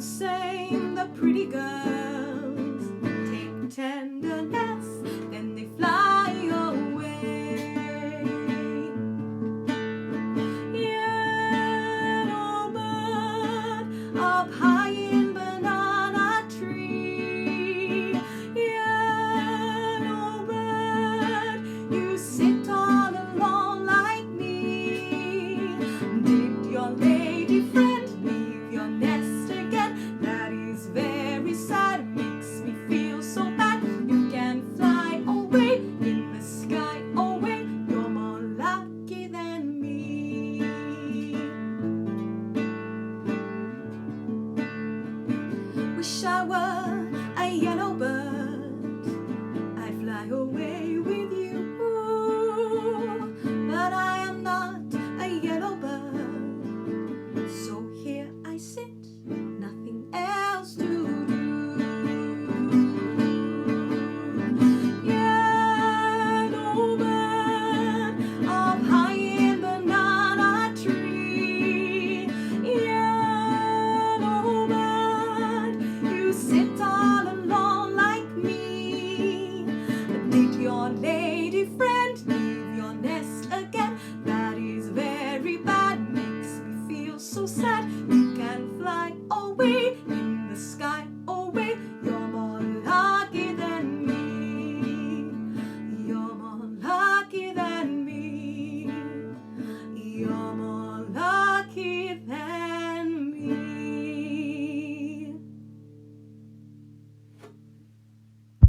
the same, the pretty girls take tenderness, then they fly away. Yellow bird up high in banana tree, yellow bird, you sit all alone like me. Did your lady friend leave your nest again? That is very sad, makes me feel so bad. You can fly away in the sky, away, you're more lucky than me. Wish I were a yellow bird, I'd fly away with you. But I am not a yellow bird, so here I sit, nothing else to do. Yellow bird up high in banana tree, yellow bird, you sit all alone like me. Did your lady friend leave your nest again? That is very bad, makes me feel so sad. You can fly away